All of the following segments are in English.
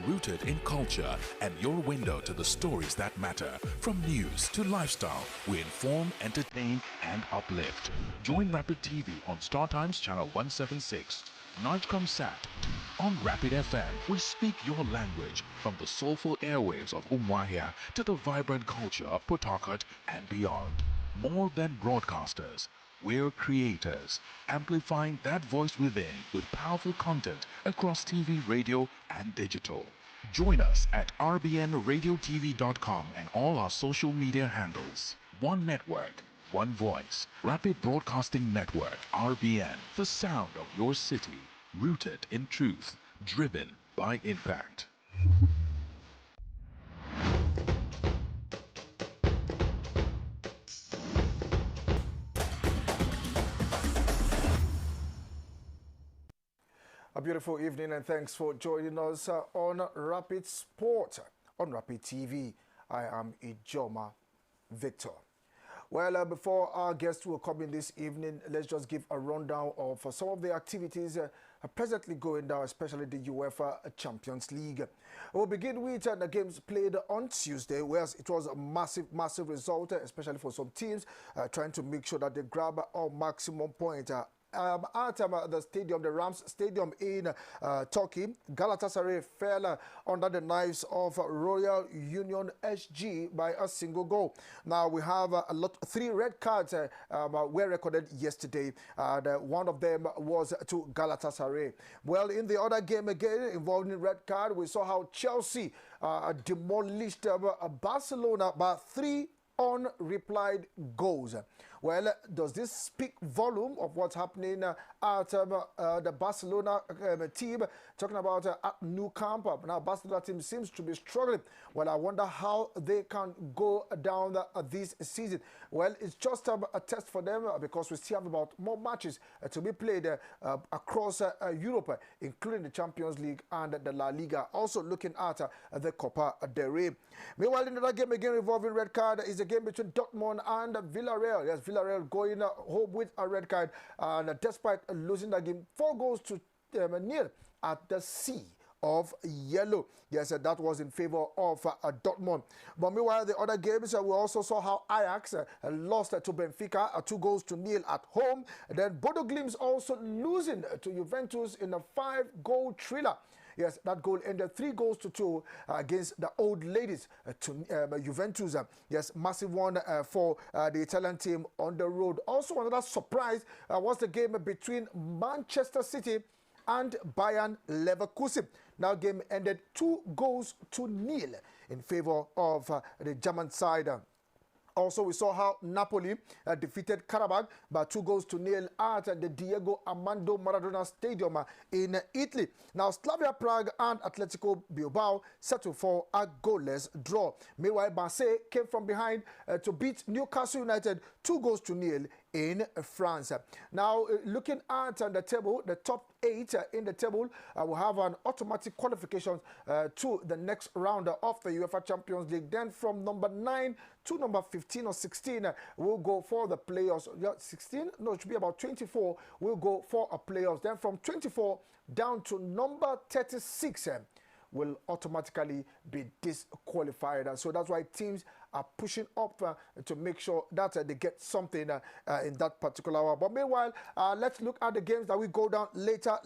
rooted in culture and your window to the stories that matter. From news to lifestyle, we inform, entertain, and uplift. Join Rapid TV on Star Times Channel 176. Nightcom Sat. On Rapid FM, we speak your language from the soulful airwaves of Umuahia to the vibrant culture of Port Harcourt and beyond. More than broadcasters, we're creators, amplifying that voice within with powerful content across TV, radio, and digital. Join us at rbnradiotv.com and all our social media handles. One network, one voice. Rapid Broadcasting Network, RBN, the sound of your city. Rooted in truth, driven by impact. A beautiful evening and thanks for joining us on Rapid Sport on Rapid TV. I am Ijoma Victor. Well, before our guests will come in this evening, let's just give a rundown of some of the activities presently going down, especially the UEFA Champions League. We'll begin with the games played on Tuesday, where it was a massive result, especially for some teams trying to make sure that they grab a maximum point. At the stadium, the Rams Stadium in Turkey, Galatasaray fell under the knives of Royal Union SG by a single goal. Now we have three red cards were recorded yesterday. One of them was to Galatasaray. Well, in the other game again involving red card, we saw how Chelsea demolished Barcelona by 3 unreplied goals. Well, does this speak volume of what's happening at the Barcelona team? Talking about at Nou Camp. Now, Barcelona team seems to be struggling. Well, I wonder how they can go down this season. Well, it's just a test for them because we still have about more matches to be played across Europe, including the Champions League and the La Liga. Also looking at the Copa del Rey. Meanwhile, in another game again involving red card is a game between Dortmund and Villarreal. Yes, Villarreal going home with a red card, and despite losing the game 4-0 at the Sea of Yellow. Yes, that was in favor of Dortmund. But meanwhile, the other games, we also saw how Ajax lost to Benfica 2-0 at home. Then Bodo Glimt also losing to Juventus in a 5-goal thriller. Yes, that goal ended 3-2 against the old ladies to Juventus. Yes, massive one for the Italian team on the road. Also, another surprise was the game between Manchester City and Bayern Leverkusen. Now, game ended 2-0 in favor of the German side. Also, we saw how Napoli defeated Karabakh by 2-0 at the Diego Armando Maradona Stadium in Italy. Now, Slavia Prague and Atletico Bilbao settled for a goalless draw. Meanwhile, Marseille came from behind to beat Newcastle United 2-0 in France. Now, looking at the table, the top 8 in the table will have an automatic qualification to the next round of the UEFA Champions League. Then from number 9 to number 15 or 16 will go for the playoffs. 16? No, it should be about 24 will go for a playoffs. Then from 24 down to number 36 will automatically be disqualified. So that's why teams are pushing up to make sure that they get something in that particular hour. But meanwhile, let's look at the games that we go down later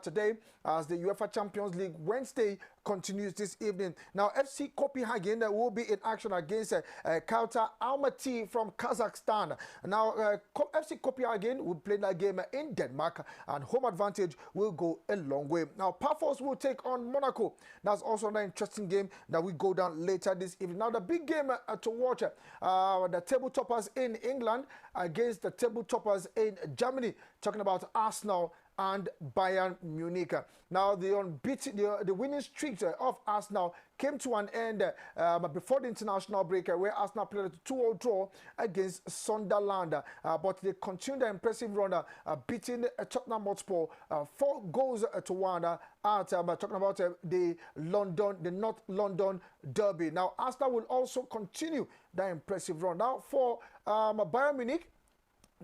today as the UEFA Champions League Wednesday continues this evening. Now, FC Copenhagen will be in action against Kauta Almaty from Kazakhstan. Now, FC Copenhagen will play that game in Denmark, and home advantage will go a long way. Now, Pafos will take on Monaco. That's also an interesting game that we go down later this evening. Now, the big game to watch, the table toppers in England against the table toppers in Germany. Talking about Arsenal and Bayern Munich. Now, the winning streak of Arsenal came to an end before the international break, where Arsenal played a 2-0 draw against Sunderland. But they continued the impressive run, beating Tottenham Hotspur 4-1 at talking about the North London derby. Now, Arsenal will also continue that impressive run. Now, for Bayern Munich,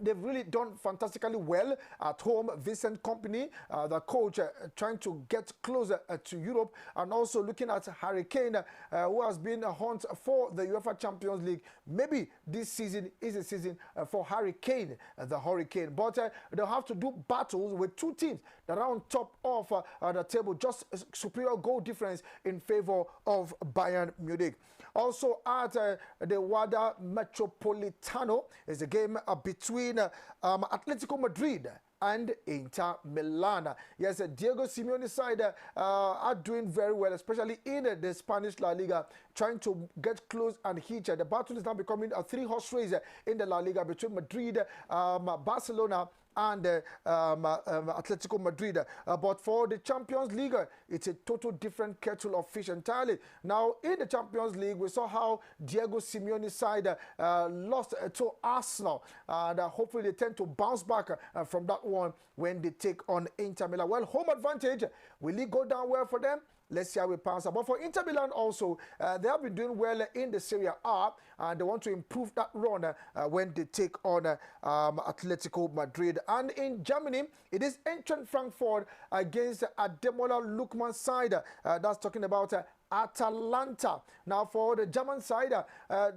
they've really done fantastically well at home. Vincent Company, the coach, trying to get closer to Europe, and also looking at Harry Kane, who has been a hunt for the UEFA Champions League. Maybe this season is a season for Harry Kane, the Hurricane. But they'll have to do battles with two teams that are on top of the table, just a superior goal difference in favor of Bayern Munich. Also at the Wada Metropolitano is a game between Atletico Madrid and Inter Milan. Yes, Diego Simeone's side are doing very well, especially in the Spanish La Liga, trying to get close and hitch. The battle is now becoming a three-horse race in the La Liga between Madrid, Barcelona, and Atletico Madrid. But for the Champions League, it's a total different kettle of fish entirely. Now, in the Champions League, we saw how Diego Simeone's side lost to Arsenal. And hopefully they tend to bounce back from that one when they take on Inter Milan. Well, home advantage, will it go down well for them? Let's see how it pans out. But for Inter Milan also, they have been doing well in the Serie A, and they want to improve that run when they take on Atletico Madrid. And in Germany, it is Eintracht Frankfurt against Ademola Lookman's side. That's talking about Atalanta. Now for the German side,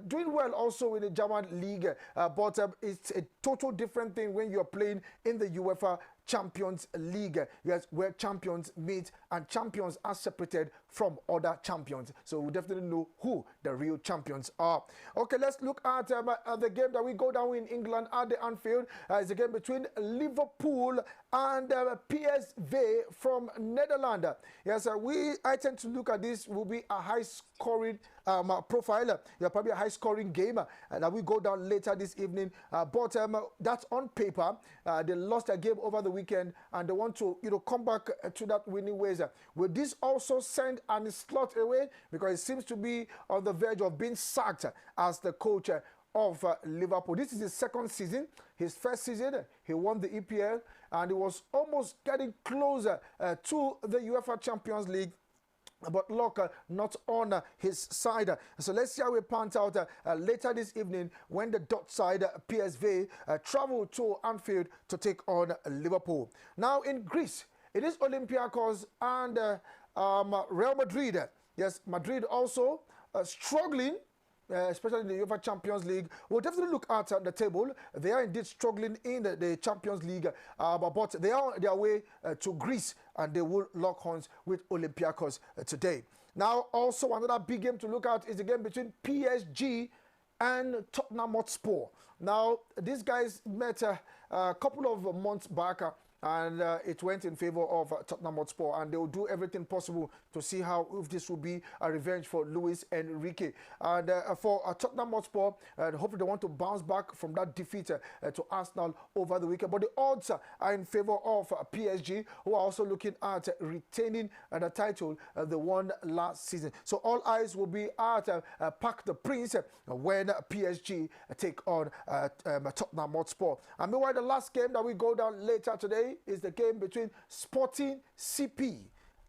doing well also in the German league, but it's a total different thing when you're playing in the UEFA Champions League. Yes, where champions meet and champions are separated from other champions. So we definitely know who the real champions are. Okay, let's look at the game that we go down in England at the Anfield. It's a game between Liverpool and PSV from Netherlands. Yes, I tend to look at this will be a high-scoring profile. Probably a high-scoring game that we go down later this evening. But that's on paper. They lost a game over the weekend, and they want to come back to that winning ways. Will this also send an slot away, because it seems to be on the verge of being sacked as the coach of Liverpool? This is his second season. His first season, he won the EPL, and he was almost getting closer to the UEFA Champions League. But luck not on his side. So let's see how it pans out later this evening when the dot side PSV travel to Anfield to take on Liverpool. Now in Greece, it is Olympiacos and Real Madrid. Yes, Madrid also struggling, especially in the UEFA Champions League. We'll definitely look at the table. They are indeed struggling in the Champions League, but they are on their way to Greece, and they will lock horns with Olympiacos today. Now, also another big game to look at is the game between PSG and Tottenham Hotspur. Now, these guys met a couple of months back, and it went in favor of Tottenham Hotspur, and they will do everything possible to see how if this will be a revenge for Luis Enrique. And for Tottenham Hotspur, hopefully they want to bounce back from that defeat to Arsenal over the weekend. But the odds are in favor of PSG, who are also looking at retaining the title they won last season. So all eyes will be at Parc des Princes when PSG take on Tottenham Hotspur. And meanwhile, the last game that we go down later today is the game between Sporting CP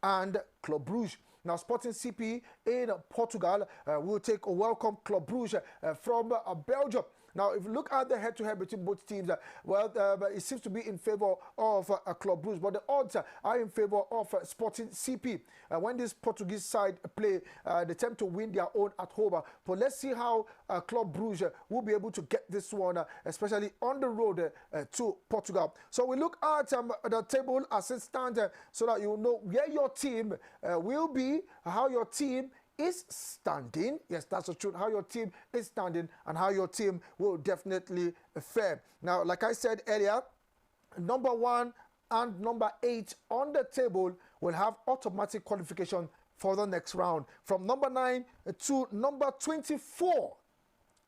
and Club Brugge. Now, Sporting CP in Portugal will take a welcome Club Brugge from Belgium. Now, if you look at the head-to-head between both teams, it seems to be in favor of Club Brugge, but the odds are in favor of Sporting CP. When this Portuguese side play, they tend to win their own at home. But let's see how Club Brugge will be able to get this one, especially on the road to Portugal. So we look at the table as it stands so that you know where your team will be, how your team is standing. Yes, that's the truth. How your team is standing and how your team will definitely fare. Now, like I said earlier, number 1 and number 8 on the table will have automatic qualification for the next round. From number 9 to number 24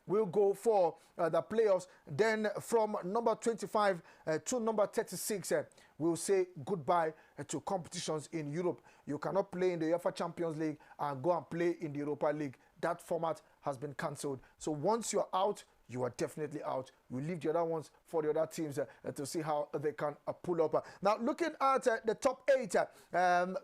will go for the playoffs. Then from number 25 to number 36, we'll say goodbye to competitions in Europe. You cannot play in the UEFA Champions League and go and play in the Europa League. That format has been cancelled. So once you're out, you are definitely out. You leave the other ones for the other teams to see how they can pull up. Now, looking at the top 8,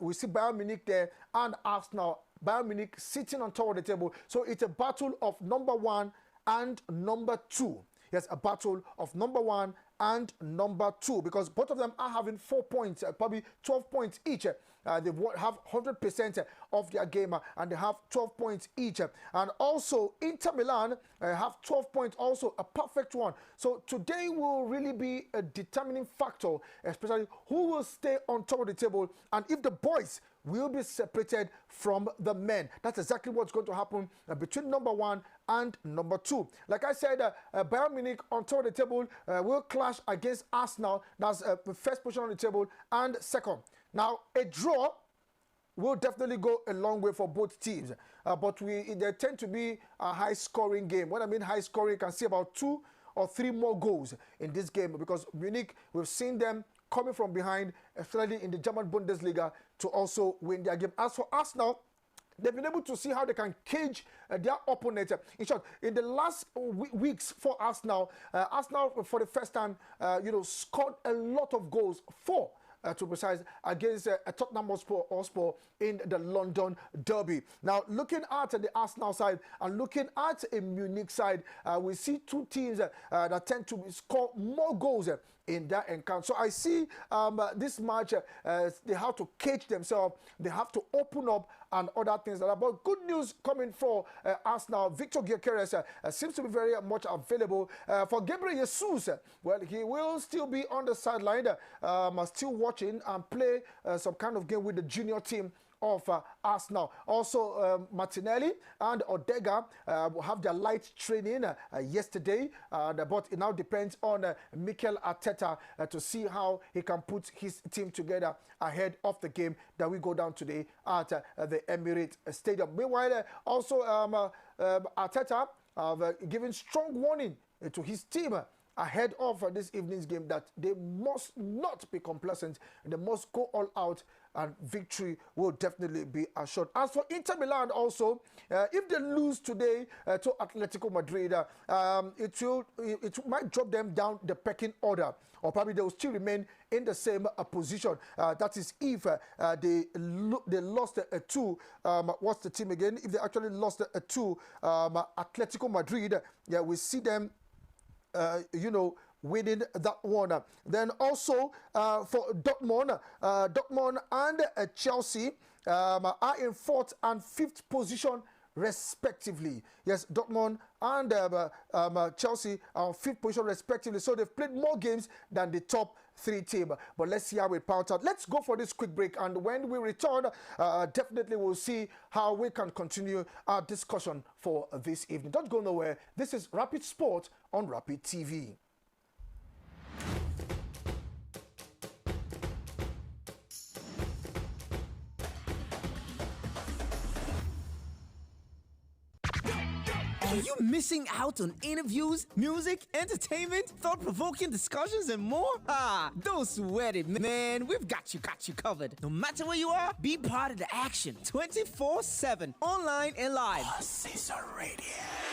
we see Bayern Munich there and Arsenal. Bayern Munich sitting on top of the table. So it's a battle of number 1 and number 2. Yes, a battle of number 1 and number 2, because both of them are having 4 points, probably 12 points each. They have 100% of their game, and they have 12 points each. And also, Inter Milan have 12 points, also a perfect one. So today will really be a determining factor, especially who will stay on top of the table, and if the boys will be separated from the men. That's exactly what's going to happen between number 1 and number 2. Like I said, Bayern Munich on top of the table will clash against Arsenal. That's the first position on the table and second. Now, a draw will definitely go a long way for both teams. But they tend to be a high-scoring game. When I mean high-scoring, you can see about 2 or 3 more goals in this game, because Munich, we've seen them coming from behind, especially in the German Bundesliga, to also win their game. As for Arsenal, they've been able to see how they can cage their opponent. In short, in the last weeks for Arsenal, Arsenal for the first time, scored a lot of goals, 4 to precise, against Tottenham Hotspur in the London derby. Now, looking at the Arsenal side and looking at a Munich side, we see 2 teams that tend to score more goals in their encounter. So I see this match, they have to cage themselves, they have to open up and other things like that. But good news coming for Arsenal. Victor Gyökeres seems to be very much available. For Gabriel Jesus, well, he will still be on the sideline, still watching and play some kind of game with the junior team of Arsenal. Also, Martinelli and Odega will have their light training yesterday, but it now depends on Mikel Arteta to see how he can put his team together ahead of the game that we go down today at the Emirates Stadium. Meanwhile, also Arteta giving strong warning to his team ahead of this evening's game that they must not be complacent, they must go all out, and victory will definitely be assured. As for Inter Milan also, if they lose today to Atletico Madrid, it might drop them down the pecking order, or probably they will still remain in the same position. That is if they lost to, what's the team again? If they actually lost to Atletico Madrid, yeah, we see them winning that one. Then also for Dortmund and Chelsea are in 4th and 5th position respectively. Yes, Dortmund and Chelsea are on 5th position respectively. So they've played more games than the top 3 teams. But let's see how it pans out. Let's go for this quick break, and when we return, definitely we'll see how we can continue our discussion for this evening. Don't go nowhere. This is Rapid Sport on Rapid TV. Are you missing out on interviews, music, entertainment, thought-provoking discussions, and more? Don't sweat it, man. We've got you covered. No matter where you are, be part of the action 24/7, online and live. Cesar Radio.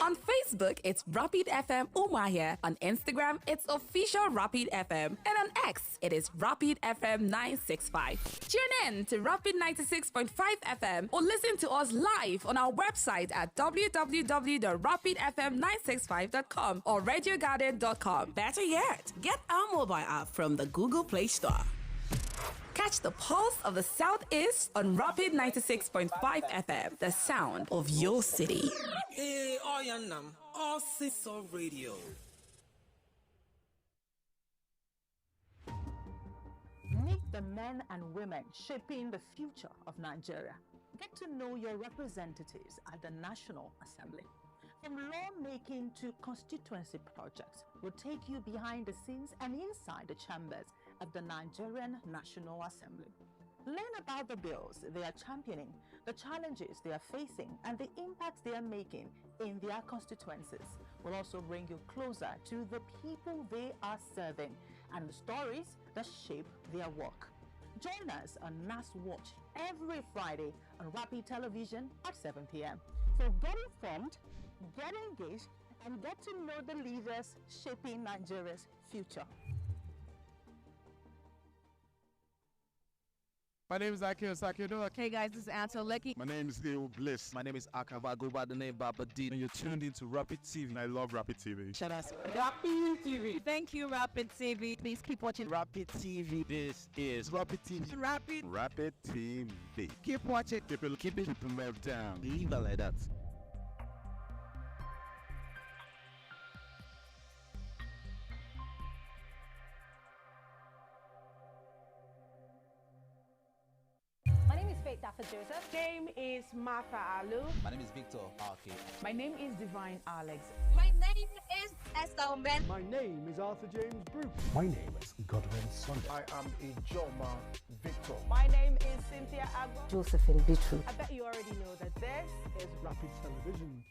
On Facebook, it's Rapid FM Umahia. On Instagram, it's official Rapid FM. And on X, it is Rapid FM 965. Tune in to Rapid 96.5 FM or listen to us live on our website at www.rapidfm965.com or radiogarden.com. Better yet, get our mobile app from the Google Play Store. Catch the pulse of the Southeast on Rapid 96.5 FM, the sound of your city. Hey, Oyanam, all Cesar Radio. Meet the men and women shaping the future of Nigeria. Get to know your representatives at the National Assembly. From lawmaking to constituency projects, we'll take you behind the scenes and inside the chambers at the Nigerian National Assembly. Learn about the bills they are championing, the challenges they are facing, and the impacts they are making in their constituencies. We'll also bring you closer to the people they are serving and the stories that shape their work. Join us on NAS Watch every Friday on Rapid Television at 7 p.m. So get informed, get engaged, and get to know the leaders shaping Nigeria's future. My name is Akio Sakiodo. Hey guys, this is Anto Lecky. My name is Theo Bliss. My name is Akava, go by the name Baba D. And you're tuned into Rapid TV. And I love Rapid TV. Shut us. Rapid TV. Thank you, Rapid TV. Please keep watching Rapid TV. This is Rapid TV. Rapid TV. Keep watching. Keep it down. Leave it like that. Joseph. Name is Martha Alu. My name is Victor Arke. My name is Divine Alex. My name is Esther Ben. My name is Arthur James Bruce. My name is Godwin Sunday. I am Ijoma Victor. My name is Cynthia Agbo. Josephine Bitru. I bet you already know that this is Rapid Television.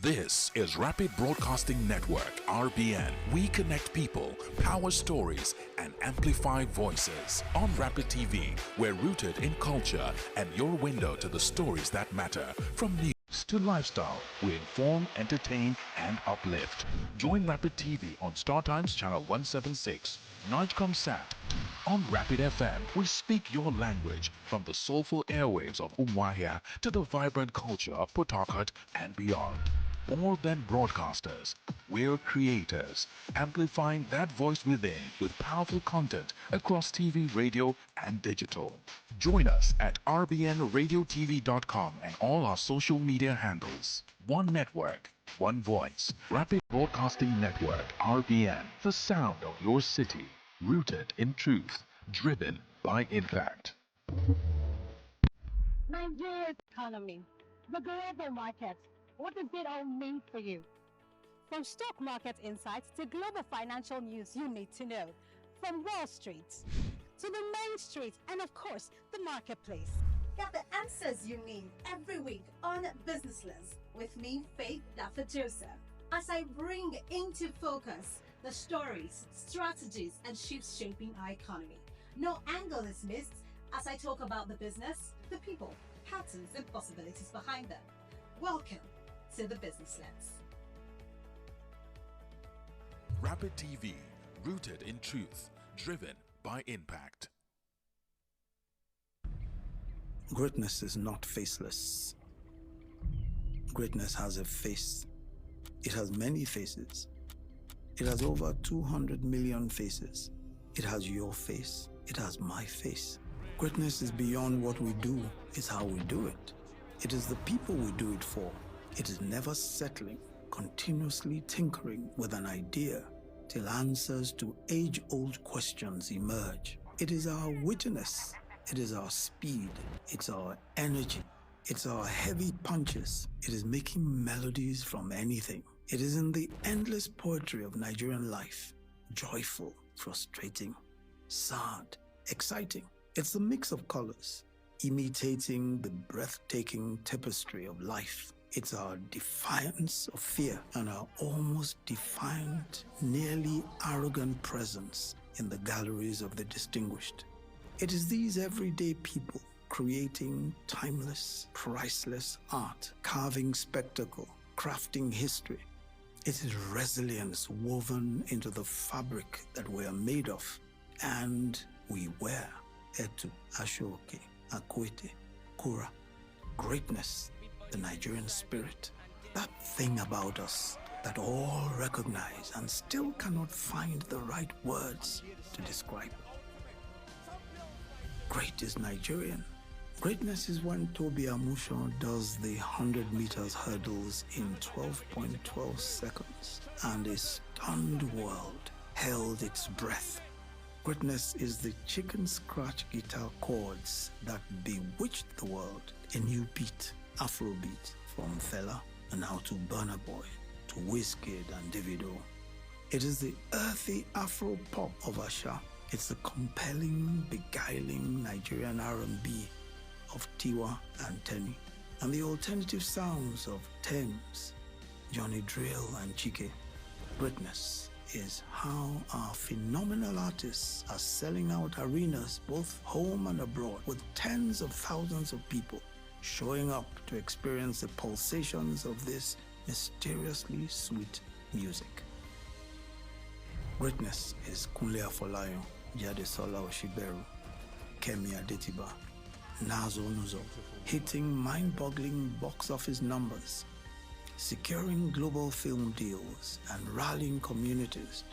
This is Rapid Broadcasting Network, RBN. We connect people, power stories, and amplify voices. On Rapid TV, we're rooted in culture and your window to the stories that matter. From news to lifestyle, we inform, entertain, and uplift. Join Rapid TV on StarTimes Channel 176, Nigecom Sat. On Rapid FM, we speak your language from the soulful airwaves of Umuahia to the vibrant culture of Port Harcourt and beyond. More than broadcasters, we're creators, amplifying that voice within with powerful content across TV, radio, and digital. Join us at rbnradiotv.com and all our social media handles. One network, one voice. Rapid Broadcasting Network, RBN. The sound of your city, rooted in truth, driven by impact. Nigeria's economy, the global market. What does it all mean for you? From stock market insights to global financial news you need to know. From Wall Street to the main street and of course, the marketplace. Get the answers you need every week on Businessless with me, Faith Dafa Joseph, as I bring into focus the stories, strategies, and shifts shaping our economy. No angle is missed as I talk about the business, the people, patterns, and possibilities behind them. Welcome to the Business Lens. Rapid TV, rooted in truth, driven by impact. Greatness is not faceless. Greatness has a face. It has many faces. It has over 200 million faces. It has your face. It has my face. Greatness is beyond what we do. It's how we do it. It is the people we do it for. It is never settling, continuously tinkering with an idea till answers to age-old questions emerge. It is our wittiness. It is our speed. It's our energy. It's our heavy punches. It is making melodies from anything. It is in the endless poetry of Nigerian life. Joyful, frustrating, sad, exciting. It's the mix of colors, imitating the breathtaking tapestry of life. It's our defiance of fear and our almost defiant, nearly arrogant presence in the galleries of the distinguished. It is these everyday people creating timeless, priceless art, carving spectacle, crafting history. It is resilience woven into the fabric that we are made of and we wear. Etu, Ashoke, Akwete, Kura. Greatness, the Nigerian spirit. That thing about us that all recognize and still cannot find the right words to describe. Great is Nigerian. Greatness is when Toby Amusho does the 100 meters hurdles in 12.12 seconds and a stunned world held its breath. Greatness is the chicken scratch guitar chords that bewitched the world. A new beat, Afrobeat, from Fela and now to Burna Boy, to Wizkid and Davido. It is the earthy Afro pop of Asha. It's the compelling, beguiling Nigerian R&B of Tiwa and Tenny, and the alternative sounds of Thames, Johnny Drill and Chike. Greatness is how our phenomenal artists are selling out arenas both home and abroad with tens of thousands of people. showing up to experience the pulsations of this mysteriously sweet music. Greatness is Kunle Afolayan, Jadesola Oshiberu, Kemi Adetiba, Nazo Nuzo, hitting mind-boggling box office numbers, securing global film deals, and rallying communities.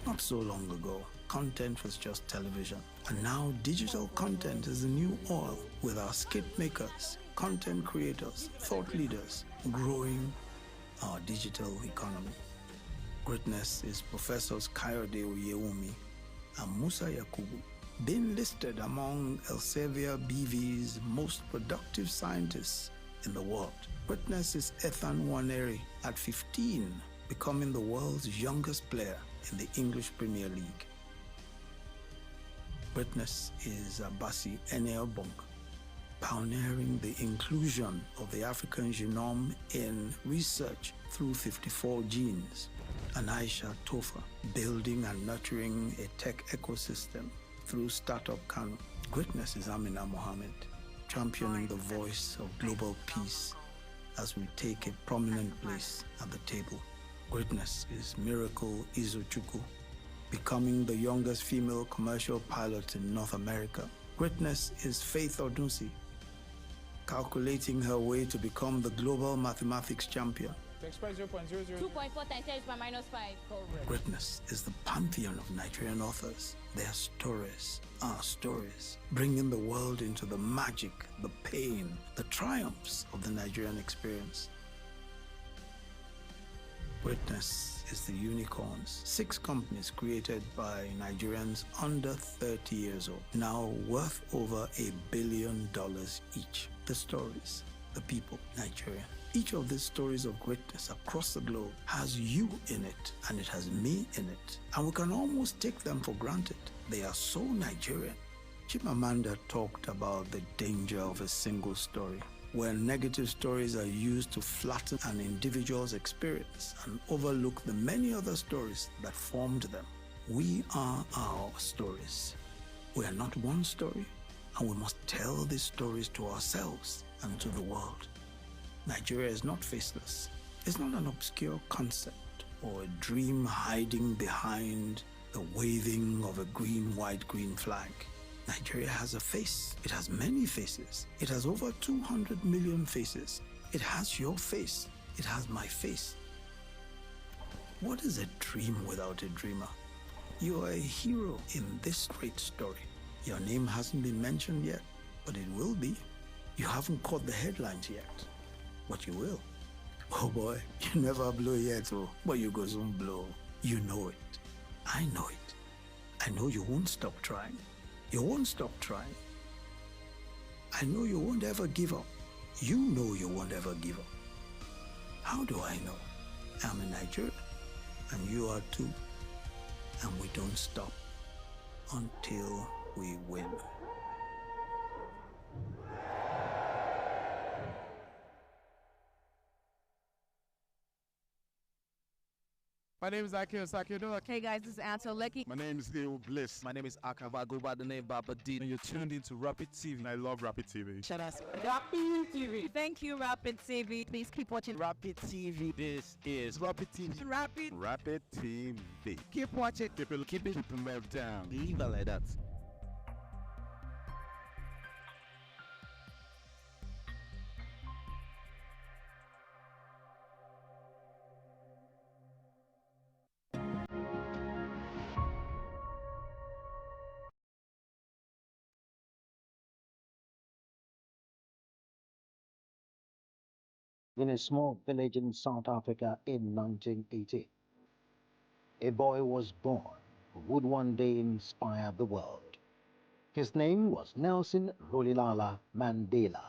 Not so long ago, content was just television, and now digital content is the new oil, with our skit makers, content creators, thought leaders growing our digital economy. Greatness is Professors Kayode Oyewumi and Musa Yakubu, being listed among Elsevier BV's most productive scientists in the world. Greatness is Ethan Nwaneri at 15, becoming the world's youngest player in the English Premier League. Greatness is Abasi Eneobong, pioneering the inclusion of the African genome in research through 54 genes. And Aisha Tofa, building and nurturing a tech ecosystem through Startup Kano. Greatness is Amina Mohammed, championing the voice of global peace as we take a prominent place at the table. Greatness is Miracle Izuchukwu, becoming the youngest female commercial pilot in North America. Greatness is Faith Odunsi, calculating her way to become the global mathematics champion. To express 0.00. 2.4 times 10 is by minus 5. Correct. Greatness is the pantheon of Nigerian authors. Their stories, our stories, bringing the world into the magic, the pain, the triumphs of the Nigerian experience. Greatness is the unicorns, 6 companies created by Nigerians under 30 years old, now worth over $1 billion each. The stories, the people, Nigeria. Each of these stories of greatness across the globe has you in it, and it has me in it. And we can almost take them for granted. They are so Nigerian. Chimamanda talked about the danger of a single story, where negative stories are used to flatten an individual's experience and overlook the many other stories that formed them. We are our stories. We are not one story, and we must tell these stories to ourselves and to the world. Nigeria is not faceless. It's not an obscure concept or a dream hiding behind the waving of a green, white, green flag. Nigeria has a face. It has many faces. It has over 200 million faces. It has your face. It has my face. What is a dream without a dreamer? You are a hero in this great story. Your name hasn't been mentioned yet, but it will be. You haven't caught the headlines yet, but you will. Oh boy, you never blow yet, oh, but you go soon blow. You know it. I know it. I know you won't stop trying. You won't stop trying. I know you won't ever give up. You know you won't ever give up. How do I know? I'm in Nigeria, and you are too. And we don't stop until we win. My name is Akio Sakido. Hey guys, this is Anto Lecky. My name is Theo Bliss. My name is Akava, go by the name Baba D. And you're tuned into Rapid TV. And I love Rapid TV. Shut us. Rapid TV. Thank you, Rapid TV. Please keep watching Rapid TV. This is Rapid TV. Rapid TV. Keep watching. Keep it down. Leave it like that. In a small village in South Africa in 1980, a boy was born who would one day inspire the world. His name was Nelson Rolihlahla Mandela.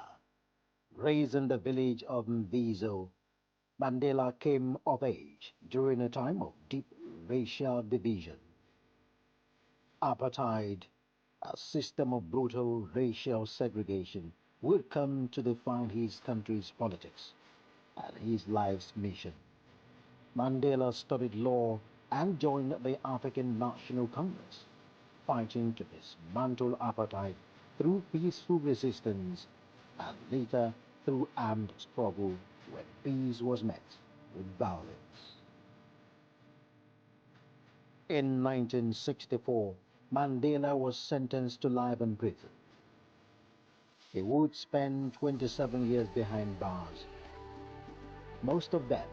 Raised in the village of Mbizo, Mandela came of age during a time of deep racial division. Apartheid, a system of brutal racial segregation, would come to define his country's politics and his life's mission. Mandela studied law and joined the African National Congress, fighting to dismantle apartheid through peaceful resistance and later through armed struggle when peace was met with violence. In 1964, Mandela was sentenced to life in prison. He would spend 27 years behind bars, most of them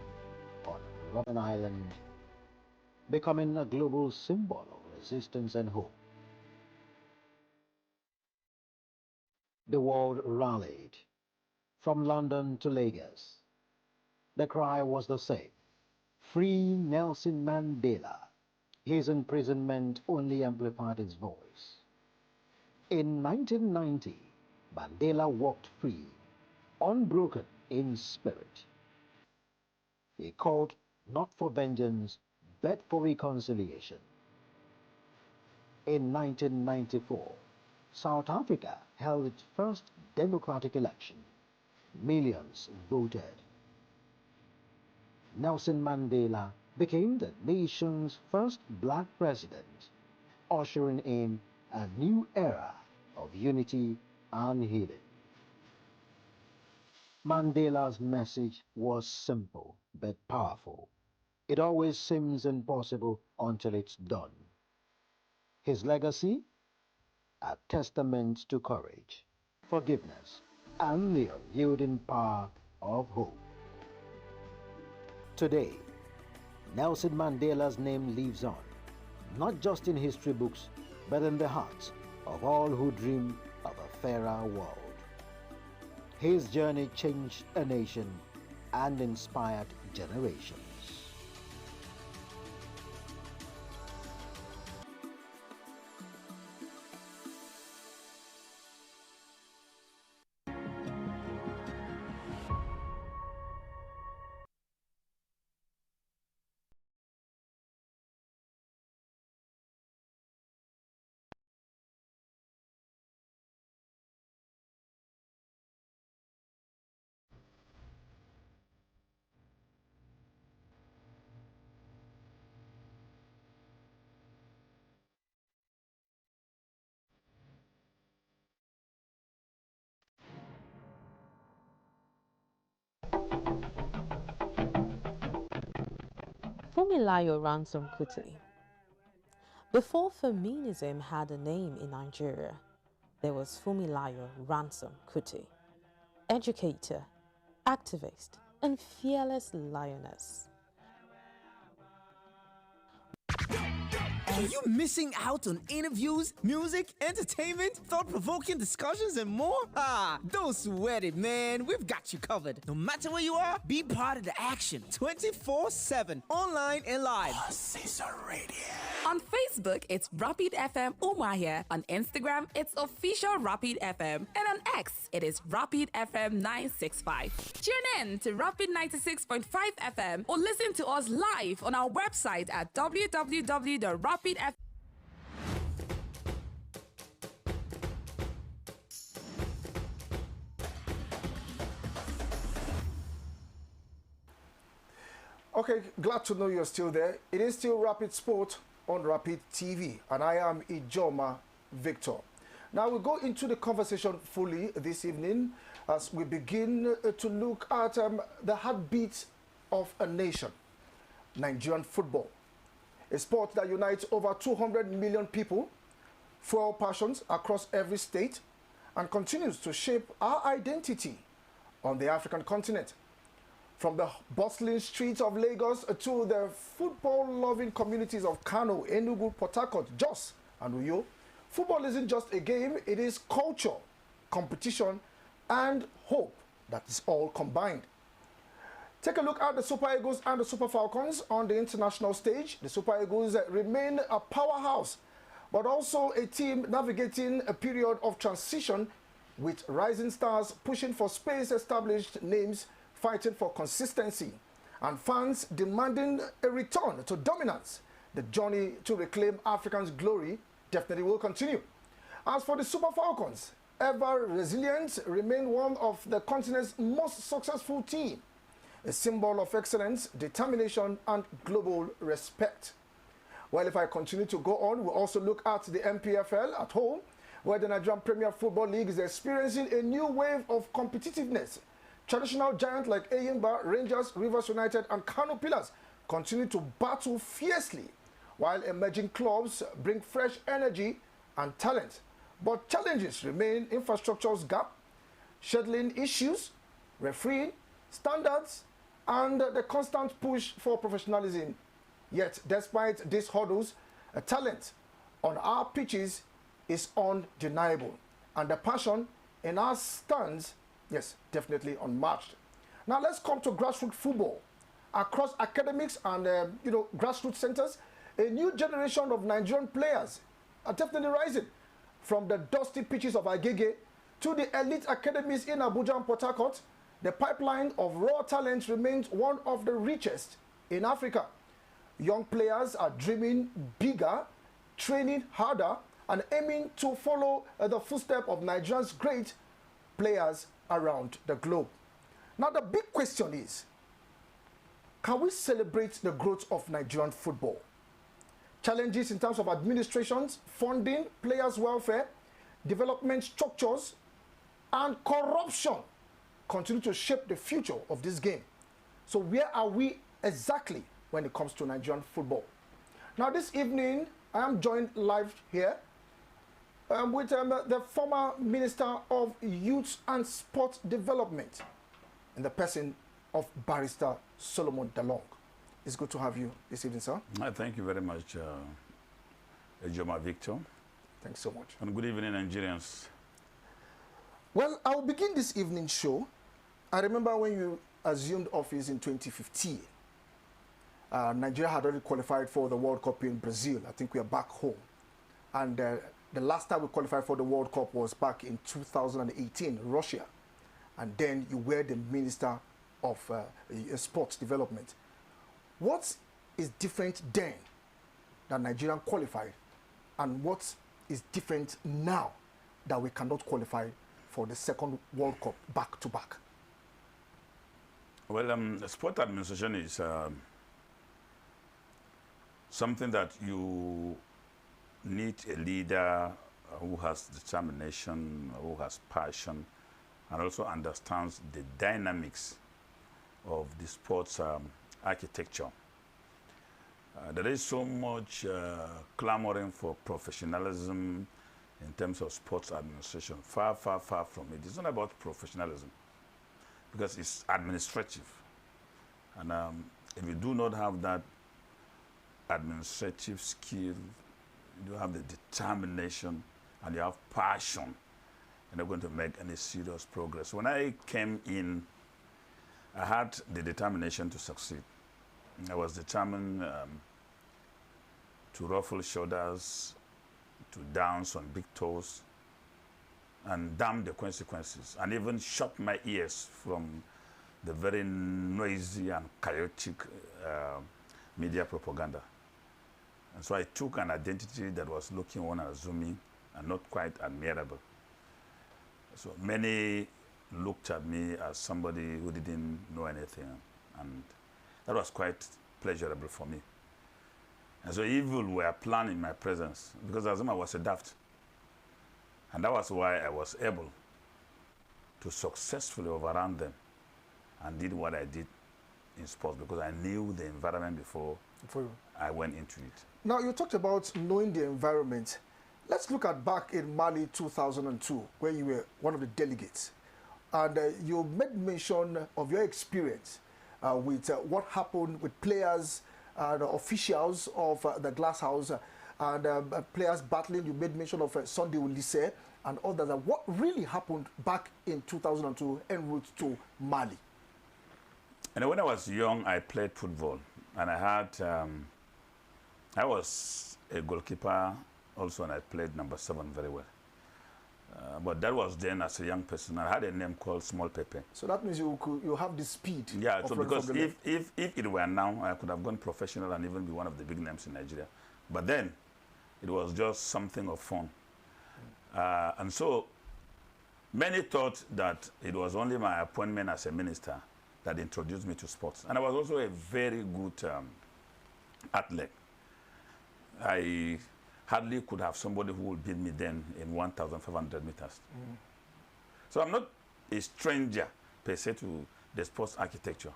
on Robben Island, becoming a global symbol of resistance and hope. The world rallied, from London to Lagos. The cry was the same: free Nelson Mandela. His imprisonment only amplified his voice. In 1990, Mandela walked free, unbroken in spirit. He called not for vengeance, but for reconciliation. In 1994, South Africa held its first democratic election. Millions voted. Nelson Mandela became the nation's first black president, ushering in a new era of unity and healing. Mandela's message was simple but powerful. It always seems impossible until it's done. His legacy? A testament to courage, forgiveness, and the unyielding power of hope. Today, Nelson Mandela's name lives on, not just in history books, but in the hearts of all who dream of a fairer world. His journey changed a nation and inspired generations. Fumilayo Ransom Kuti. Before feminism had a name in Nigeria, there was Fumilayo Ransom Kuti, educator, activist, and fearless lioness. Are you missing out on interviews, music, entertainment, thought-provoking discussions, and more? Don't sweat it, man. We've got you covered. No matter where you are, be part of the action 24/7, online and live. Caesar Radio. On Facebook, it's Rapid FM Umahia. On Instagram, it's official Rapid FM. And on X, it is Rapid FM 965. Tune in to Rapid 96.5 FM or listen to us live on our website at www.rapidfm. Okay, glad to know you're still there. It is still Rapid Sport on Rapid TV, and I am Ijoma Victor. Now we go into the conversation fully this evening as we begin to look at the heartbeat of a nation, Nigerian football. A sport that unites over 200 million people, fuel passions across every state, and continues to shape our identity on the African continent. From the bustling streets of Lagos to the football-loving communities of Kano, Enugu, Port Harcourt, Jos, and Uyo, football isn't just a game, it is culture, competition, and hope that is all combined. Take a look at the Super Eagles and the Super Falcons on the international stage. The Super Eagles remain a powerhouse, but also a team navigating a period of transition with rising stars pushing for space-established names fighting for consistency and fans demanding a return to dominance. The journey to reclaim Africa's glory definitely will continue. As for the Super Falcons, ever resilient, remain one of the continent's most successful teams, a symbol of excellence, determination, and global respect. Well, if I continue to go on, we'll also look at the MPFL at home, where the Nigerian Premier Football League is experiencing a new wave of competitiveness. Traditional giants like Eyimba, Rangers, Rivers United and Kano Pillars continue to battle fiercely, while emerging clubs bring fresh energy and talent. But challenges remain: infrastructure's gap, scheduling issues, refereeing, standards, and the constant push for professionalism. Yet, despite these hurdles, a talent on our pitches is undeniable, and the passion in our stands, yes, definitely unmatched. Now let's come to grassroots football. Across academics and grassroots centers, a new generation of Nigerian players are definitely rising. From the dusty pitches of Agege to the elite academies in Abuja and Port Harcourt, the pipeline of raw talent remains one of the richest in Africa. Young players are dreaming bigger, training harder, and aiming to follow the footsteps of Nigeria's great players around the globe. Now the big question is, can we celebrate the growth of Nigerian football? Challenges in terms of administrations, funding, players' welfare, development structures, and corruption continue to shape the future of this game. So where are we exactly when it comes to Nigerian football? Now this evening, I am joined live here with the former Minister of Youth and Sport Development in the person of Barrister Solomon Dalong. It's good to have you this evening, sir. Thank you very much, Ejoma Victor. Thanks so much. And good evening, Nigerians. Well, I will begin this evening show. I remember when you assumed office in 2015. Nigeria had already qualified for the World Cup in Brazil. I think we are back home. And the last time we qualified for the World Cup was back in 2018, Russia. And then you were the Minister of Sports Development. What is different then that Nigeria qualified, and what is different now that we cannot qualify for the second World Cup back to back? Well, sport administration is something that you need a leader who has determination, who has passion, and also understands the dynamics of the sports architecture. There is so much clamoring for professionalism in terms of sports administration. Far, far, far from it. It's not about professionalism, because it's administrative. And if you do not have that administrative skill, you have the determination, and you have passion, you're not going to make any serious progress. When I came in, I had the determination to succeed. I was determined to ruffle shoulders, to dance on big toes, and damn the consequences, and even shut my ears from the very noisy and chaotic media propaganda. And so I took an identity that was looking unassuming and not quite admirable. So many looked at me as somebody who didn't know anything, and that was quite pleasurable for me. And so evil were planned in my presence, because Azuma was a daft. And that was why I was able to successfully overrun them and did what I did in sports, because I knew the environment before I went into it. Now, you talked about knowing the environment. Let's look at back in Mali 2002, where you were one of the delegates. And you made mention of your experience with what happened with players, the officials of the Glass House, and players battling. You made mention of Sunday Ulisse and others. What really happened back in 2002 en route to Mali? And when I was young, I played football. And I had, I was a goalkeeper also, and I played number 7 very well. But that was then as a young person. I had a name called Small Pepe. So that means you have the speed. Yeah, so because if it were now, I could have gone professional and even be one of the big names in Nigeria. But then, it was just something of fun. And so, many thought that it was only my appointment as a minister that introduced me to sports. And I was also a very good athlete. I hardly could have somebody who would beat me then in 1,500 meters. So I'm not a stranger per se to the sports architecture.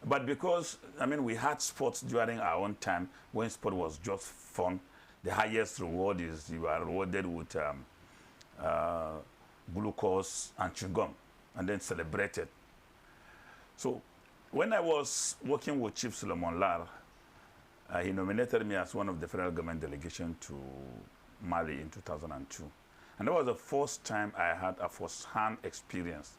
But because, I mean, we had sports during our own time when sport was just fun. The highest reward is you are rewarded with glucose and chewing gum, and then celebrated. So when I was working with Chief Solomon Lar, he nominated me as one of the federal government delegation to Mali in 2002. And that was the first time I had a first-hand experience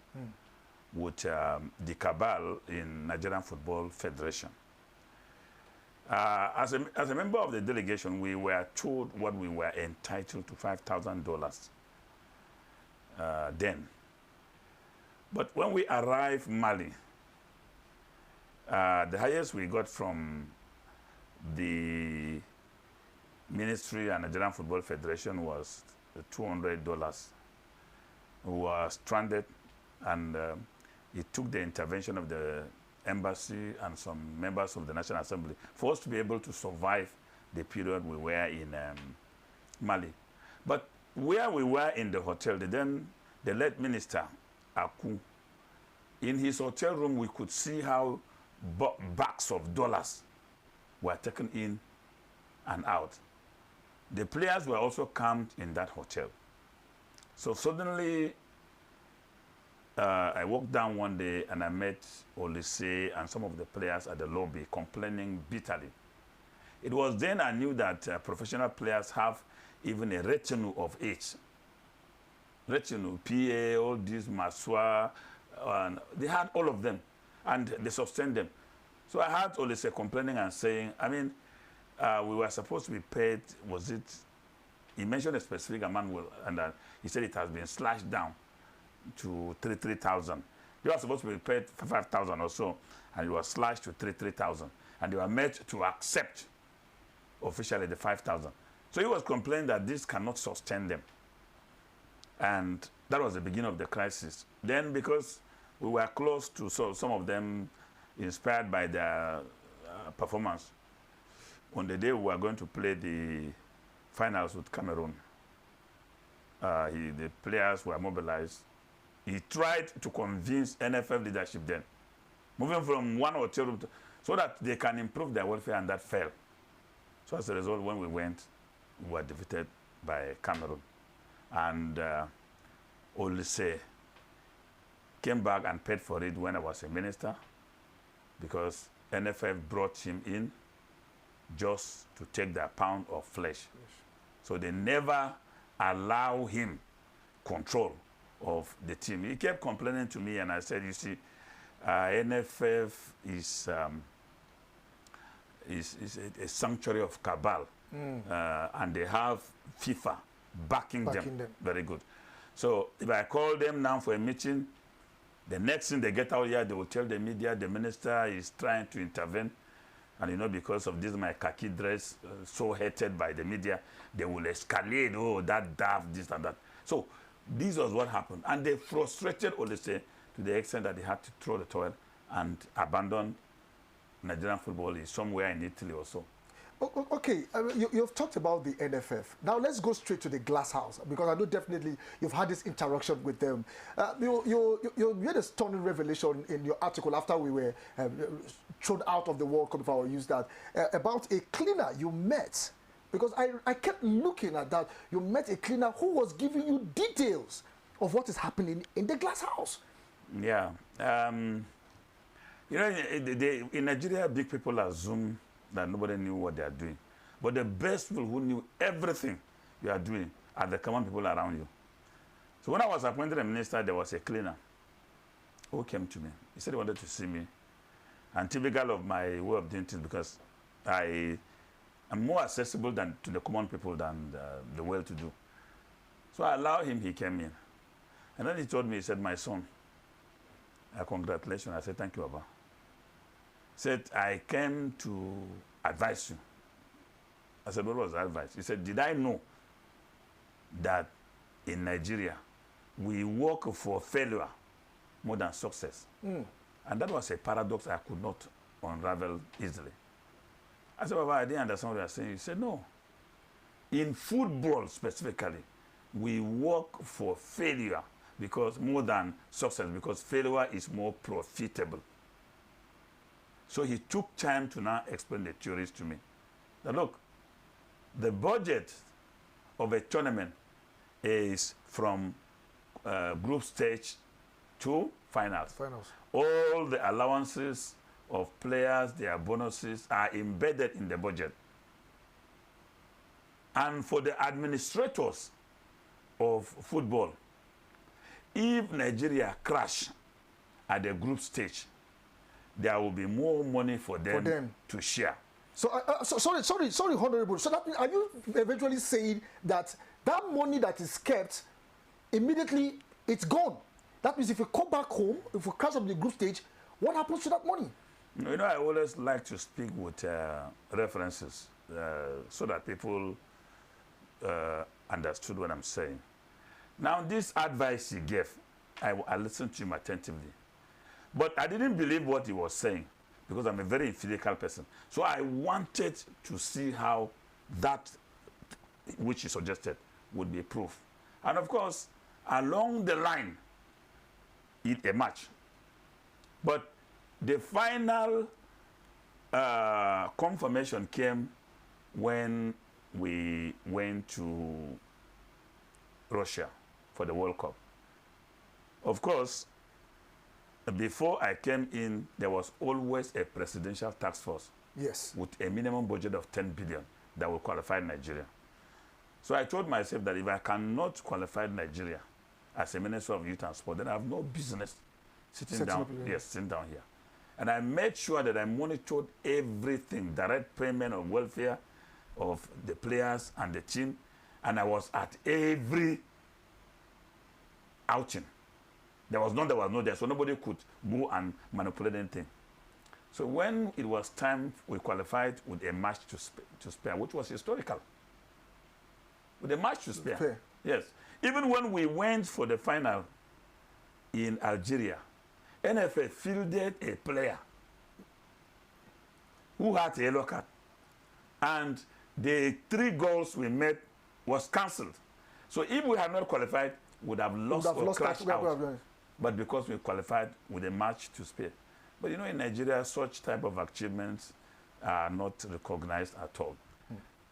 with the cabal in Nigerian Football Federation. As a member of the delegation, we were told what we were entitled to $5,000 then. But when we arrived in Mali, the highest we got from the Ministry and Nigerian Football Federation was $200. We were stranded, and it took the intervention of the embassy and some members of the National Assembly for us to be able to survive the period we were in Mali. But where we were in the hotel, the late minister, Aku, in his hotel room, we could see how bags of dollars were taken in and out. The players were also camped in that hotel. So suddenly, I walked down one day and I met Olise and some of the players at the lobby complaining bitterly. It was then I knew that professional players have even a retinue of age. Retinue, PA, all these, Maswa, and they had all of them, and they sustained them. So I heard Olise complaining and saying, I mean, we were supposed to be paid, was it, he mentioned a specific amount, and he said it has been slashed down to 3,000. You were supposed to be paid 5,000 or so, and you were slashed to 3,000. And you were made to accept officially the 5,000. So he was complaining that this cannot sustain them. And that was the beginning of the crisis. Then because we were close to some of them, inspired by their performance, on the day we were going to play the finals with Cameroon, the players were mobilized. He tried to convince NFF leadership then, moving from one hotel room so that they can improve their welfare, and that failed. So as a result, when we went, we were defeated by Cameroon. And Olise came back and paid for it when I was a minister, because NFF brought him in just to take their pound of flesh. So they never allow him control of the team. He kept complaining to me, and I said, you see, NFF is a sanctuary of cabal, and they have FIFA backing them. Very good. So if I call them now for a meeting, the next thing they get out here, they will tell the media the minister is trying to intervene. And you know, because of this, my khaki dress, so hated by the media, they will escalate, oh, that daft, this and that. So this was what happened. And they frustrated Olise to the extent that they had to throw the towel and abandon Nigerian football somewhere in Italy or so. Okay, you've talked about the NFF. Now let's go straight to the glass house, because I know definitely you've had this interaction with them. You made a stunning revelation in your article after we were thrown out of the World Cup, if I will use that, about a cleaner you met. Because I kept looking at that. You met a cleaner who was giving you details of what is happening in the glass house. Yeah. You know, in Nigeria, big people assume that nobody knew what they are doing. But the best people who knew everything you are doing are the common people around you. So when I was appointed a minister, there was a cleaner who came to me. He said he wanted to see me. And typical of my way of doing things, because I am more accessible to the common people than the well-to-do. So I allowed him, he came in. And then he told me, he said, my son, congratulations. I said, thank you, Abba. Said, I came to advise you. I said, what was the advice? He said, did I know that in Nigeria, we work for failure more than success? And that was a paradox I could not unravel easily. I said, Baba, I didn't understand what you were saying. He said, no. in football specifically, we work for failure because more than success, because failure is more profitable. So he took time to now explain the theories to me. Now look, the budget of a tournament is from group stage to finals. All the allowances of players, their bonuses are embedded in the budget. And for the administrators of football, if Nigeria crash at the group stage, there will be more money for them to share. So, sorry, Honorable. So that, are you eventually saying that that money that is kept, immediately it's gone? That means if you come back home, if you crash up the group stage, what happens to that money? You know, I always like to speak with references so that people understood what I'm saying. Now, this advice he gave, I listened to him attentively. But I didn't believe what he was saying because I'm a very empirical person. So I wanted to see how that which he suggested would be proof. And of course, along the line, it emerged. But the final confirmation came when we went to Russia for the World Cup. Of course, before I came in, there was always a presidential task force. Yes. With a minimum budget of 10 billion that will qualify Nigeria. So I told myself that if I cannot qualify Nigeria as a Minister of Youth and Sport, then I have no business sitting down here. And I made sure that I monitored everything, direct payment of welfare of the players and the team, and I was at every outing. There was none that was not there, so nobody could go and manipulate anything. So when it was time, we qualified with a match to spare, which was historical. With a match to spare. Fair. Yes. Even when we went for the final in Algeria, NFA fielded a player who had a yellow card. And the 3 goals we made was cancelled. So if we had not qualified, we would have lost or crashed out. But because we qualified with a match to spare. But you know, in Nigeria, such type of achievements are not recognized at all.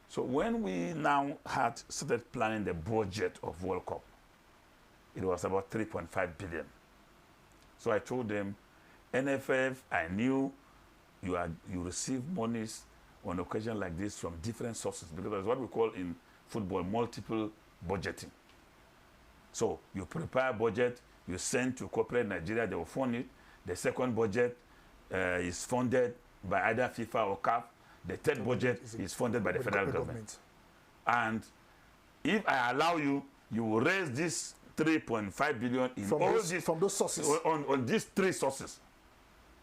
So when we now had started planning the budget of World Cup, it was about 3.5 billion. So I told them, NFF, I knew you receive monies on occasion like this from different sources, because that's what we call in football multiple budgeting. So you prepare a budget, you send to corporate Nigeria, they will fund it. The second budget is funded by either FIFA or CAF. The third budget is funded by the federal government. And if I allow you, you will raise this 3.5 billion in from those sources. On these 3 sources.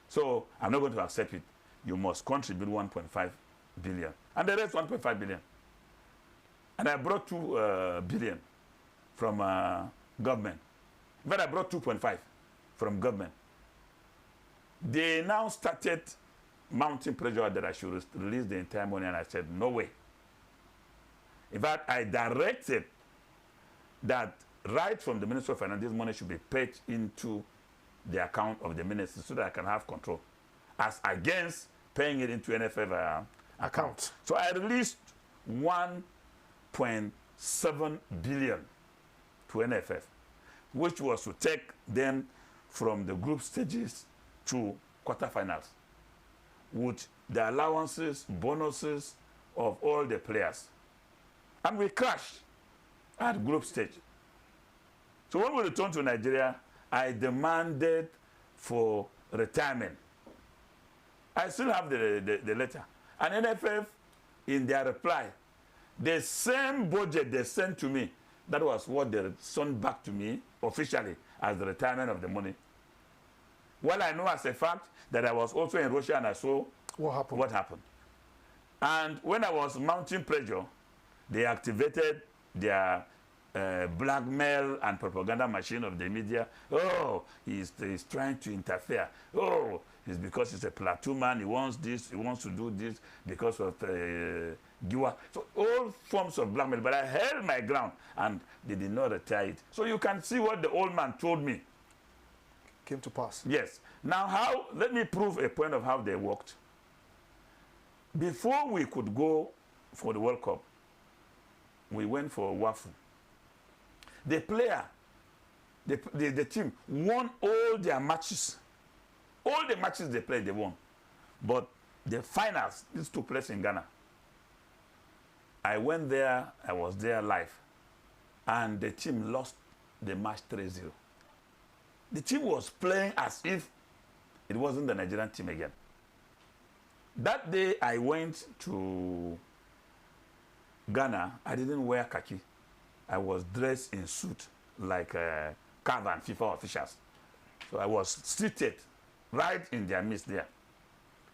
So I'm not going to accept it. You must contribute 1.5 billion. And the rest 1.5 billion. And I brought 2 billion from government. But I brought 2.5 from government. They now started mounting pressure that I should release the entire money, and I said, no way. In fact, I directed that right from the Ministry of Finance, this money should be paid into the account of the minister so that I can have control, as against paying it into NFF account. So I released 1.7 billion to NFF, which was to take them from the group stages to quarterfinals, with the allowances, bonuses of all the players. And we crashed at group stage. So when we returned to Nigeria, I demanded for retirement. I still have the letter. And NFF, in their reply, the same budget they sent to me, that was what they sent back to me officially as the retirement of the money. Well, I know as a fact that I was also in Russia and I saw what happened. And when I was mounting pressure, they activated their blackmail and propaganda machine of the media. Oh, he's trying to interfere. Oh, it's because he's a platoon man. He wants this. He wants to do this because of Giwa. So all forms of blackmail. But I held my ground, and they did not retire it. So you can see what the old man told me came to pass. Yes. Now, let me prove a point of how they worked. Before we could go for the World Cup, we went for Wafu. The player, the team won all their matches. All the matches they played, they won. But the finals, this took place in Ghana. I went there, I was there live, and the team lost the match 3-0. The team was playing as if it wasn't the Nigerian team again. That day I went to Ghana, I didn't wear khaki. I was dressed in suit like CAF and FIFA officials. So I was seated right in their midst there.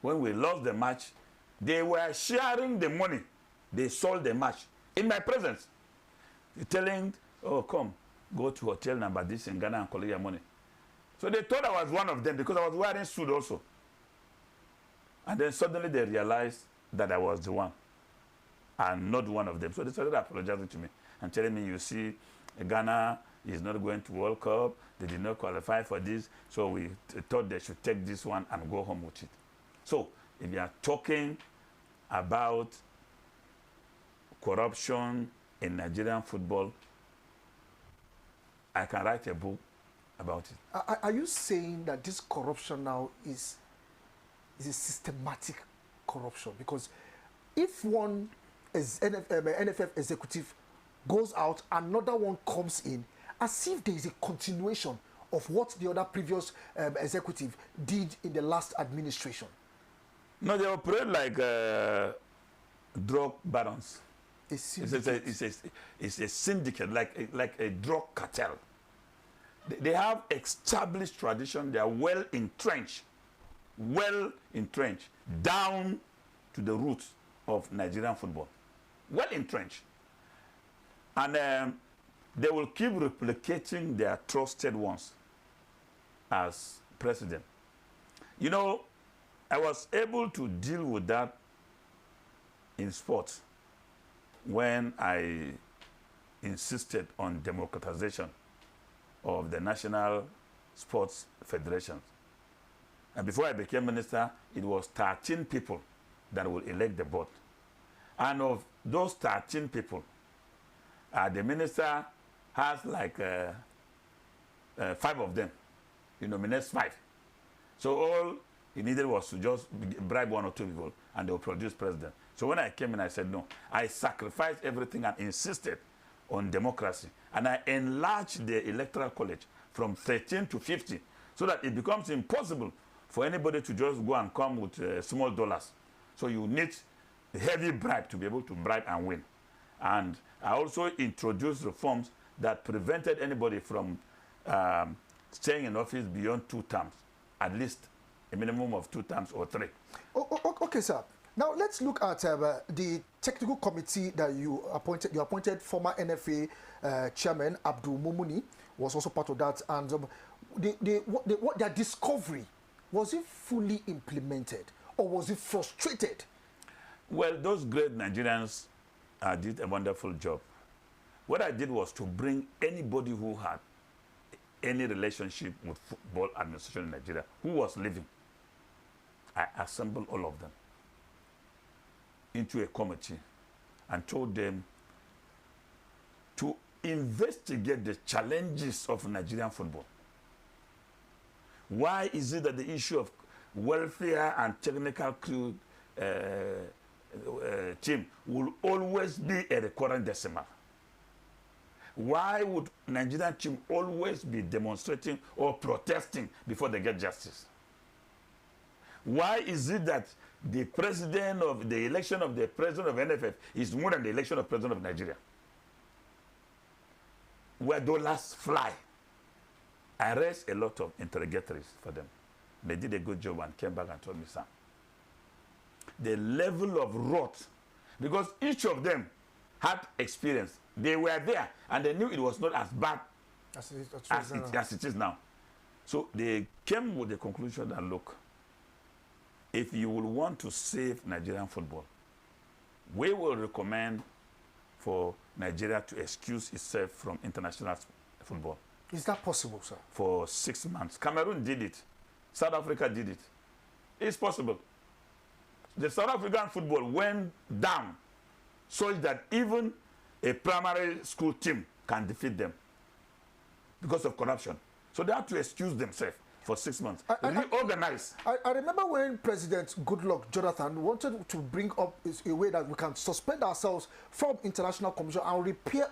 When we lost the match, they were sharing the money. They sold the match in my presence. Telling, oh, come, go to hotel number this in Ghana and collect your money. So they thought I was one of them because I was wearing suit also. And then suddenly they realized that I was the one and not one of them. So they started apologizing to me and telling me, you see, Ghana is not going to World Cup. They did not qualify for this. So we thought they should take this one and go home with it. So if you are talking about corruption in Nigerian football, I can write a book about it. Are you saying that this corruption now is a systematic corruption? Because if one is NFF executive goes out, another one comes in, as if there is a continuation of what the other previous executive did in the last administration. No, they operate like drug barons. It's a syndicate, like a drug cartel. They have established tradition. They are well entrenched down to the roots of Nigerian football. Well entrenched. And they will keep replicating their trusted ones as president. You know, I was able to deal with that in sports when I insisted on democratization of the National Sports Federation. And before I became minister, it was 13 people that will elect the board. And of those 13 people, the minister has like 5 of them. He nominates 5. So all he needed was to just bribe 1 or 2 people and they'll produce president. So when I came in, I said, no, I sacrificed everything and insisted on democracy. And I enlarged the electoral college from 13 to 50 so that it becomes impossible for anybody to just go and come with small dollars. So you need a heavy bribe to be able to bribe and win. And I also introduced reforms that prevented anybody from staying in office beyond 2 terms, at least a minimum of 2 terms or 3. Okay, sir. Now let's look at the technical committee that you appointed. You appointed former NFA chairman Abdul Mumuni was also part of that, and their discovery, was it fully implemented or was it frustrated? Well, those great Nigerians did a wonderful job. What I did was to bring anybody who had any relationship with football administration in Nigeria who was living. I assembled all of them into a committee and told them to investigate the challenges of Nigerian football. Why is it that the issue of welfare and technical crew team will always be a recurrent decimal? Why would Nigerian team always be demonstrating or protesting before they get justice? Why is it that the election of the president of NFF is more than the election of president of Nigeria? Where dollars fly. I raised a lot of interrogatories for them. They did a good job and came back and told me, Sam, the level of rot, because each of them had experience. They were there, and they knew it was not as bad as it is now. So they came with the conclusion that, look, if you will want to save Nigerian football, we will recommend for Nigeria to excuse itself from international football. Is that possible, sir? For 6 months. Cameroon did it. South Africa did it. It's possible. The South African football went down such that even a primary school team can defeat them because of corruption. So they have to excuse themselves for 6 months. Reorganize. I remember when President Goodluck Jonathan wanted to bring up a way that we can suspend ourselves from international competition and repair,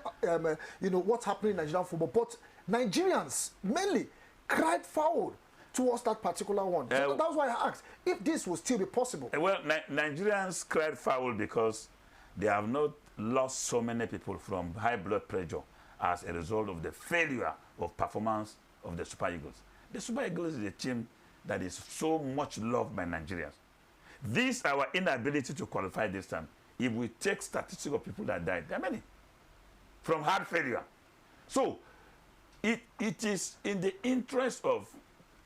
what's happening in Nigerian football. But Nigerians mainly cried foul towards that particular one. So that's why I asked if this will still be possible. Well, Nigerians cried foul because they have not lost so many people from high blood pressure as a result of the failure of performance of the Super Eagles. The Super Eagles is a team that is so much loved by Nigerians. This, our inability to qualify this time, if we take statistics of people that died, there are many, from heart failure. So, it is in the interest of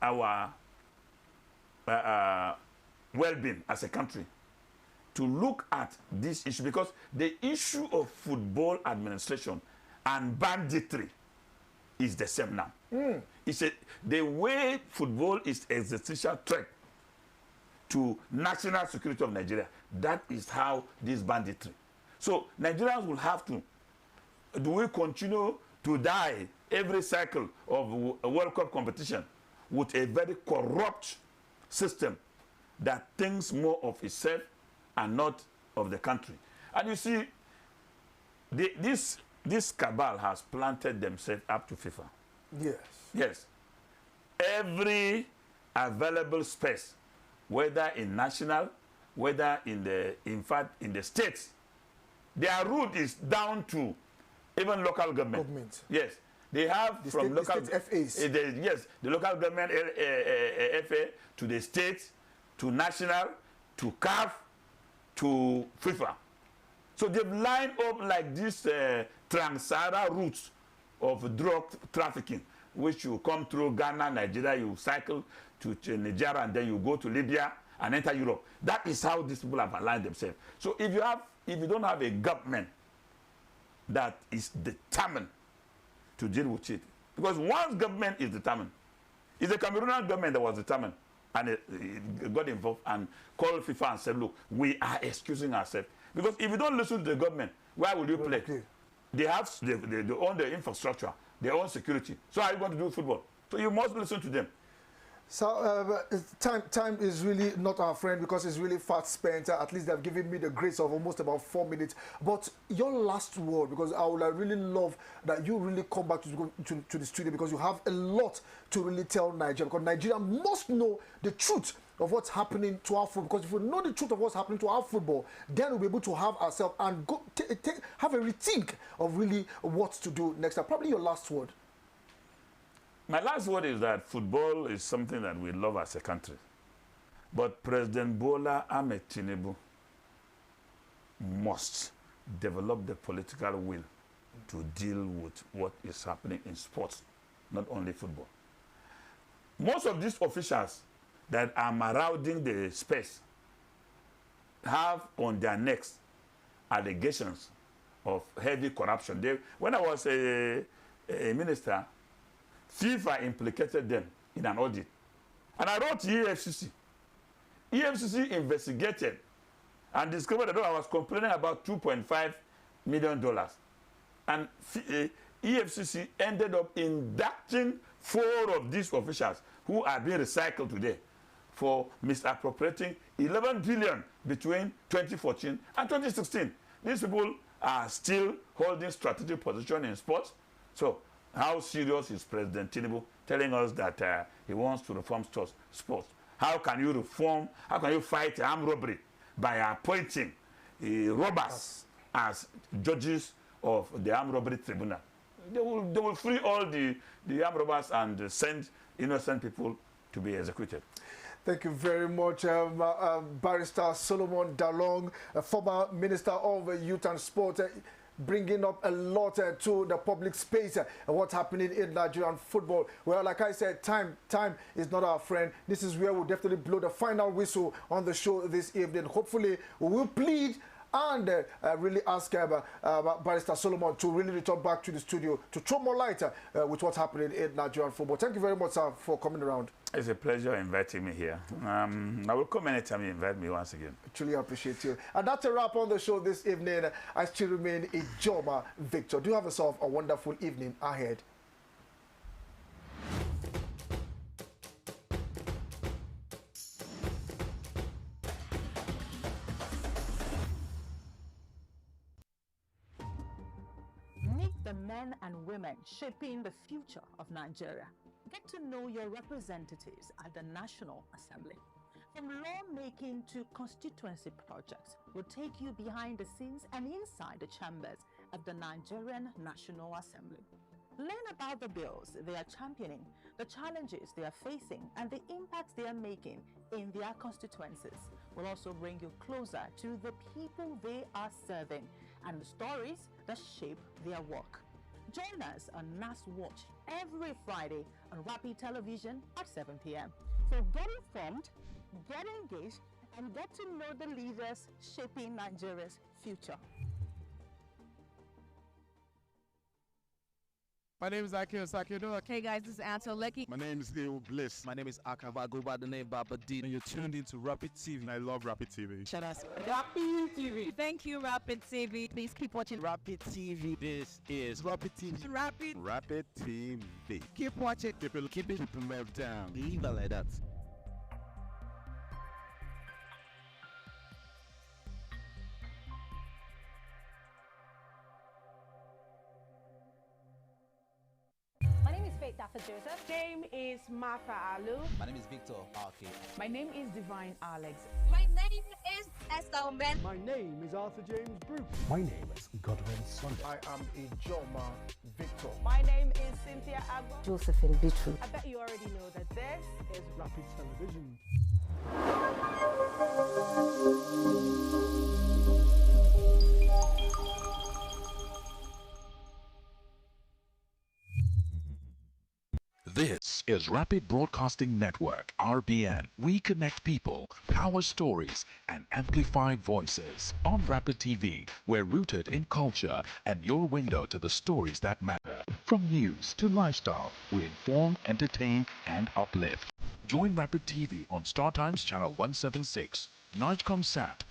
our well-being as a country to look at this issue, because the issue of football administration and banditry is the same now. It's the way football is existential threat to national security of Nigeria. That is how this banditry. So Nigerians will have to, do we continue to die every cycle of a World Cup competition with a very corrupt system that thinks more of itself and not of the country? And you see, this cabal has planted themselves up to FIFA. Yes. Yes. Every available space, whether in national, whether in the states, their route is down to even local government. Yes. They have the from local FAs. Yes, the local government FA to the states, to national, to CAF, to FIFA. So they've lined up like this Trans-Sahara routes of drug trafficking, which you come through Ghana, Nigeria, you cycle to Nigeria, and then you go to Libya and enter Europe. That is how these people have aligned themselves. So if you don't have a government that is determined to deal with it, because once government is determined, it's the Cameroonian government that was determined, and it got involved and called FIFA and said, look, we are excusing ourselves. Because if you don't listen to the government, where will you play? Okay. They own the infrastructure, they own security. So how are you going to do football? So you must listen to them. So time is really not our friend, because it's really fast spent. At least they've given me the grace of almost about 4 minutes. But your last word, because I would really love that you really come back to the studio, because you have a lot to really tell Nigeria. Because Nigeria must know the truth of what's happening to our football. Because if we know the truth of what's happening to our football, then we'll be able to have ourselves and go have a rethink of really what to do next time. Probably your last word. My last word is that football is something that we love as a country. But President Bola Ahmed Tinubu must develop the political will to deal with what is happening in sports, not only football. Most of these officials that are marauding the space have on their necks allegations of heavy corruption. When I was a minister, FIFA implicated them in an audit. And I wrote to EFCC. EFCC investigated and discovered that I was complaining about $2.5 million. And EFCC ended up inducting 4 of these officials who are being recycled today for misappropriating 11 billion between 2014 and 2016. These people are still holding strategic position in sports. So how serious is President Tinubu telling us that he wants to reform sports? How can you fight armed robbery by appointing robbers as judges of the armed robbery tribunal? They will free all the armed robbers and send innocent people to be executed. Thank you very much, Barrister Solomon Dalong, former Minister of Youth and Sport. bringing up a lot to the public space and what's happening in Nigerian football. Well, like I said, time is not our friend. This is where we'll definitely blow the final whistle on the show this evening. Hopefully, we will plead and really ask Barrister Solomon to really return back to the studio to throw more light with what's happening in Nigerian football. Thank you very much, sir, for coming around. It's a pleasure inviting me here. I will come anytime you invite me once again. Truly appreciate you. And that's a wrap on the show this evening. I still remain Ijoma Victor. Do have yourself a wonderful evening ahead. Meet the men and women shaping the future of Nigeria. Get to know your representatives at the National Assembly. From lawmaking to constituency projects, we'll take you behind the scenes and inside the chambers of the Nigerian National Assembly. Learn about the bills they are championing, the challenges they are facing, and the impacts they are making in their constituencies. We'll also bring you closer to the people they are serving and the stories that shape their work. Join us on NAS Watch every Friday on Rapid Television at 7 p.m. So get informed, get engaged, and get to know the leaders shaping Nigeria's future. My name is Akil Sakido. Hey guys, this is Anto Lecky. My name is Leo Bliss. My name is Akava. I go by the name Baba D. And you're tuned into Rapid TV. And I love Rapid TV. Shut us. Rapid TV. Thank you, Rapid TV. Please keep watching Rapid TV. This is Rapid TV. Rapid TV. Keep watching. Keep it down. Leave it like that. My name is Faith Dafa Joseph. Name is Martha Alu. My name is Victor Arke. My name is Divine Alex. My name is Esther Men. My name is Arthur James Brooks. My name is Godwin Sunday. I am Ijoma Victor. My name is Cynthia Agbo. Josephine Bitru. I bet you already know that this is Rapid Television. This is Rapid Broadcasting Network, RBN. We connect people, power stories, and amplify voices. On Rapid TV, we're rooted in culture and your window to the stories that matter. From news to lifestyle, we inform, entertain, and uplift. Join Rapid TV on StarTimes Channel 176, Nigecom Sat.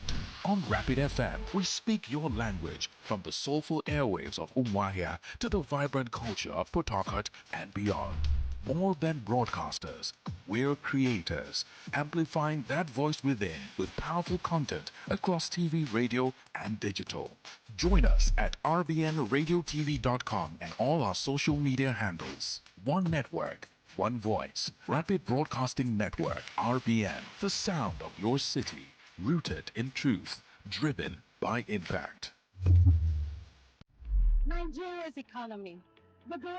On Rapid FM, we speak your language from the soulful airwaves of Umuahia to the vibrant culture of Port Harcourt and beyond. More than broadcasters, we're creators, amplifying that voice within with powerful content across TV, radio, and digital. Join us at rbnradiotv.com and all our social media handles. One network, one voice. Rapid Broadcasting Network, RBN, the sound of your city, rooted in truth, driven by impact. Nigeria's economy. The